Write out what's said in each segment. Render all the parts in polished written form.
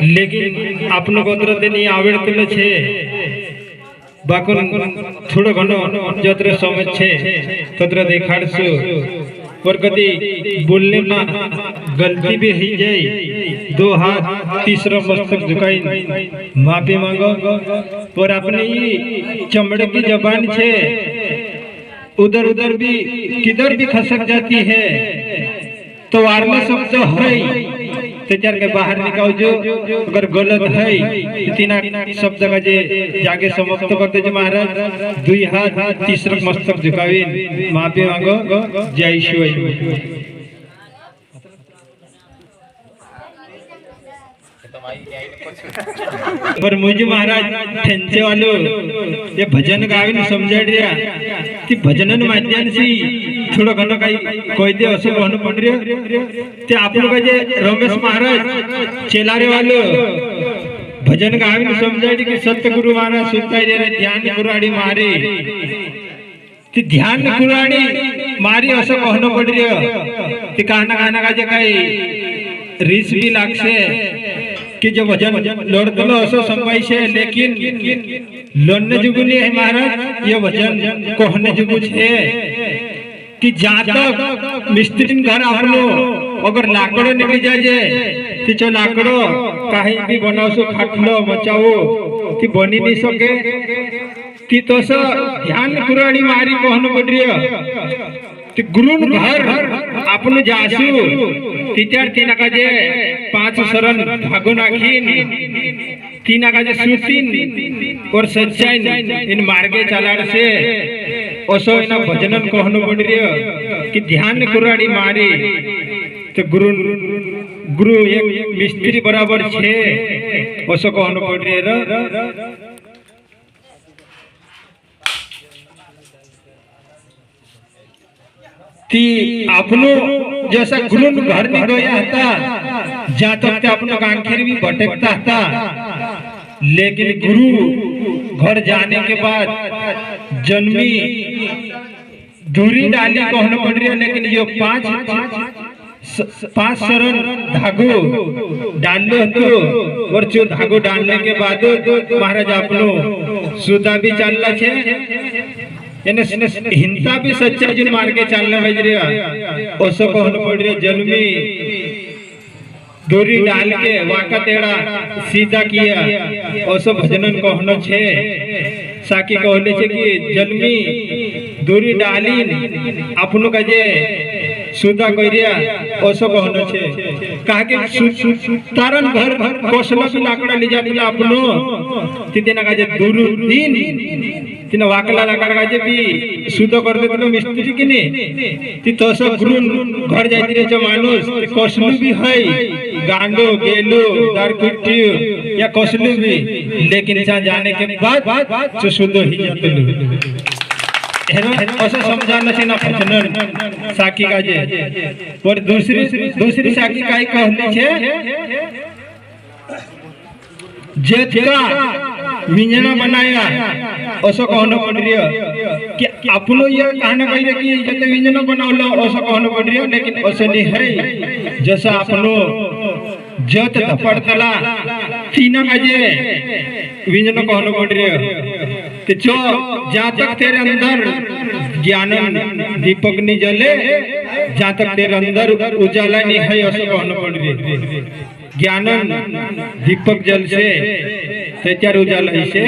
लेकिन आपनो गोत्र तेनी आवडतेलं छे बाकुन थोड़ो घणो जत्र समझ छे तत्र देखाड़शो और कदी बोलने में गलती भी हो जाए दो हाथ तीसरा मस्तक झुकाई माफी मांगो और अपनी चमड़े की जबान छे उधर उधर भी किधर भी खसक जाती है तो वार्ला शब्द है त्यार के बाहर निकाल जो अगर गलत है तीना शब्द का जे जाके समाप्त करते जो महाराज दुई हाथ तीसरा मस्तक झुकावी माफी मांगो जय शिव पर मुझे महाराज ठेंचे वालो ये भजन गावीने समजाड रिया की भजनन माध्यम से थोड़ा घणो काही कोई दे असो कहनो पण रियो ते आपलो का जे रमेश महाराज चेलारे वालो भजन गावीने समजाडी की सतगुरु महाराज सुनताई रे ध्यान कुराडी मारे ती ध्यान कुराडी मारी असो कहनो पण रियो ती काना काना का जे काही रीस भी लागशे कि जो वजन लोड़तलो असो संभाई छे लेकिन लोन्ने जुगुनी है महाराज ये वजन कोहने जुगु छे कि जातक मिस्त्री घर आपनो अगर लाकड़ो निकली जाए कि जो लाकड़ो कहीं भी बनावसो खाटलो मचाओ कि बनी नहीं सके कि तो सो ध्यान कुराड़ी मारी कोहनो पड़रियो कि गुरुन घर आपनो जासु तीचार तीना का जे 5 शरण धागो नाखीन तीना का जे सुतीन और सच्चाई इन मार्गे चलाड़ से ओसो इना भजनन कहनो पड़रियो कि ध्यान कुराड़ी मारी तो गुरु एक मिस्त्री बराबर छे ओसो कहनो पड़रियो ती आपनो जैसा गुरु घर नहीं गया था जहाँ तक अपनो गांखेर भी भटकता था लेकिन गुरु घर जाने के बाद जन्मी दूरी डाली कहना पड़ रही है लेकिन जो पांच शरण धागो डालो तो और जो धागो डालने के बाद महाराज आपनो सुधा भी चलना छे हिंसा भी सच्चा जुन मार के चलने बज रहा ओसो कहनो पड़ रहा जन्मी डोरी डाल के वाका तेड़ा सीधा किया ओसो भजनन कहनो छे साकी कहले छे कि जन्मी डोरी डाली आपनो का जे सुधा करिया ओसो कहनो छे कहा के तारन घर कोसला भी लाकड़ा ले जाती आपनो तितेना का जे दूर दिन तिना वाकला लाकड़ा का जे भी सुधो कर दे तो मिस्त्री की ने ती तोसो गुरु घर जाती रे जो मानुस कोसलु भी है गांडो गेलो दारकुटी या कोसलु भी लेकिन जा जाने के बाद जो सुधो ही जातलु ऐसा समझाना चाहिए ना भजनन साकी का जे और दूसरी साकी काई कहली छे जेठका मिंजना बनाया ओसो कहनो पड़ रियो कि आपनो ये कहना कहि कि जते विंजना बनावलो ओसो कहनो पड़ रियो लेकिन ओसो नहीं है जैसा आपनो जत धपड़तला तीना का जे विंजना कहनो पड़ रियो कि जो जहाँ तक तेरे अंदर ज्ञानन दीपक नहीं जले जहाँ तक तेरे अंदर उजाला नहीं है ओसो कहनो पड़ रियो ज्ञानन दीपक जल से त्यार उजाला से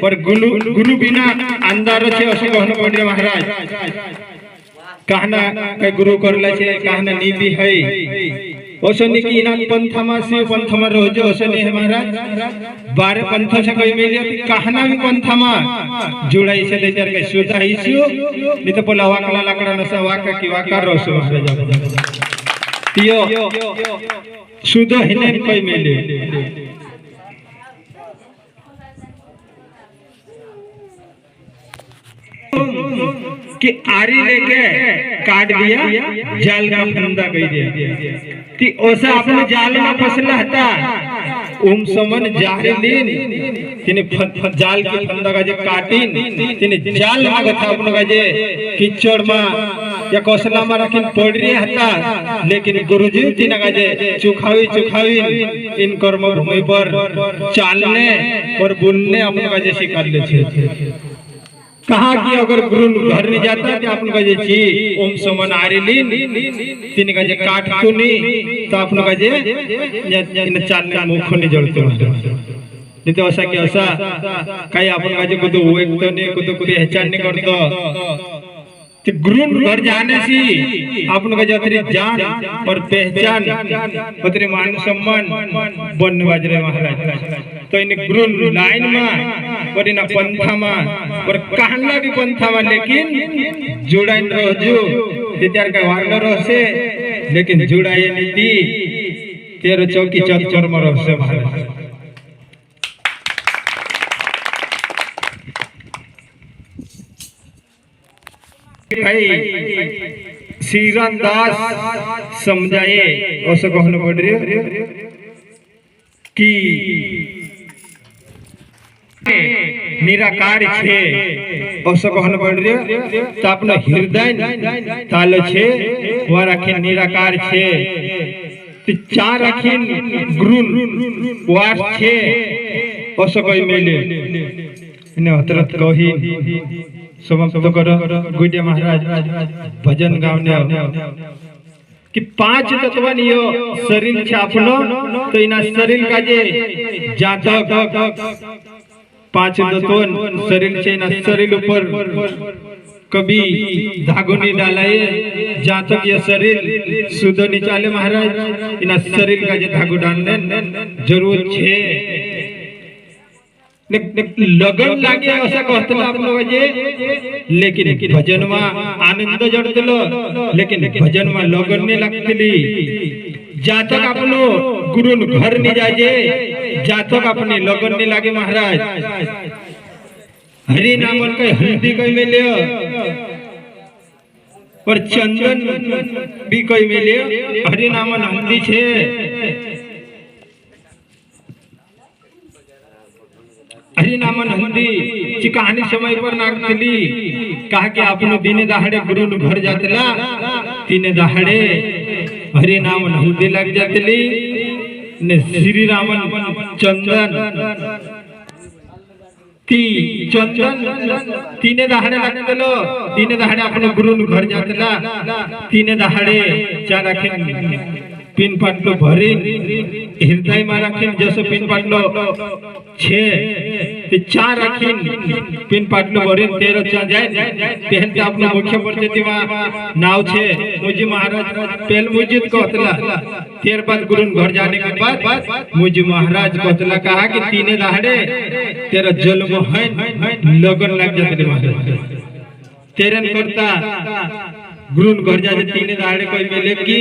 पर गुरु बिना अंधार छे असो कहनो पड़ रहा महाराज कहना के गुरु करला छे कहना नी भी है ओसो नी की ना पंथमा से पंथमा रोजो ओसो नी है महाराज 12 पंथ से कोई मिले कहना भी पंथमा जुड़ाई से त्यार के सुधा हिसु नी तो पोला वाकला लाकड़ा नसा वाका की वाका रोसो तियो सुधो हिने कोई मिले कि आरी लेके काट दिया जाल का फंदा कह दिया कि ओसा अपने जाल में फसला था समन जाहलीन तिने जाल के फंदा का जे काटिन तिने जाल लागत था अपनो का जे किचड़ में या कौशला में रखीन पढ़री हता लेकिन गुरुजी तीन गाजे चुखावी इन कर्म भूमि पर चालने और बोलने अपन गाजे सिखा ले छे कहा कि अगर गुरु घर नहीं जाता तो अपन गाजे छी ओम समन आरिलीन तीन गाजे काट तुनी तो अपन गाजे इन चालने मुख नहीं जड़ते नहीं तो ऐसा क्या ऐसा काही अपन गाजे को तो एक तो नहीं को तो पहचान नहीं करतो तो गुरु घर जाने से अपन का जतरी जान और पहचान उतरे मान सम्मान बन बाजरे महाराज तो इन गुरु लाइन में और इन पंथा में और कहना भी पंथा में लेकिन जुड़ाइन रहो त्यार का वारना रहो से लेकिन जुड़ाए नीति तेरो चौकी चौर में रहो से महाराज भाई श्रीराम दास समझाए ऐसा कहना पड़ रही कि निराकार छे ऐसा कहना पड़ रही तो अपना हृदय ताल छे वह रखे निराकार छे तो चार रखीन गुरु वास छे ऐसा कोई मिले इन्हें हतरत कही समाप्त करो गुड्डे महाराज भजन गावने कि पांच तत्वन यो शरीर छे आपनो तो इना शरीर का जे जातक पांच तत्वन शरीर छे इना शरीर ऊपर कभी धागो नहीं डालाए जातक ये शरीर शुद्ध नहीं चाले महाराज इना शरीर का जे धागो डालने जरूर छे लगन लागे ऐसा कहतला आप लोग जे लेकिन भजन में आनंद जड़तलो लेकिन भजन में लगन नहीं लगतली जातक आपनो गुरु घर नहीं जाजे जातक अपने लगन नहीं लागे महाराज हरि नाम के हल्दी कोई मिले और चंदन भी कोई मिले हरि नाम हल्दी छे हरि नामन हल्दी ची कहानी समय पर नागतली कहा कि आपनो दिने दहाड़े गुरु घर जातला तीने दहाड़े हरि नामन हल्दी लग जातली ने श्री रामन चंदन चंदन तीने दहाड़े लगतलो तीने दहाड़े आपनो गुरु घर जातला तीने दहाड़े चार आखिन पिन पाटलो भरी हृदय में रखीन जैसे पिन पाटलो छे ते चार रखीन पिन पाटलो भरी 13 चा जाए पहल के अपना मुख्य परिचिति में नाव छे मुझे महाराज पहल मुजिद कहतला तेर बाद गुरु घर जाने के बाद मुझे महाराज कहतला कहा कि तीने दहाड़े तेरा जन्म है लगन लग जाते महाराज तेरन करता गुरु घर जाते तीने दहाड़े कोई मिले कि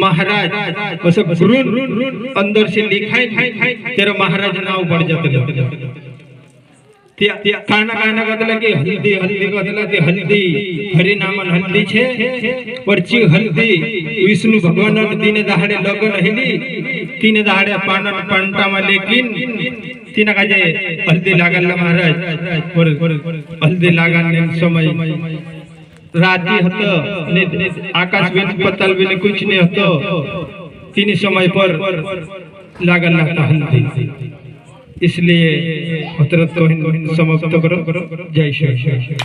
महाराज वैसे गुरु अंदर से लिखाई तेरा महाराज नाव बढ़ जाते काना काना कहतला कि हल्दी हल्दी कहतला कि हल्दी हरि नामन हल्दी छे और ची हल्दी विष्णु भगवान तीने दहाड़े लगन हिली तीने दहाड़े पानन पंटा में लेकिन तीना काजे हल्दी लागल महाराज और हल्दी लागने समय राती हतो ने आकाश में पतल भी कुछ नहीं हतो तीन समय पर लागल लगता हल्दी इसलिए हतरत को समाप्त करो जय श्री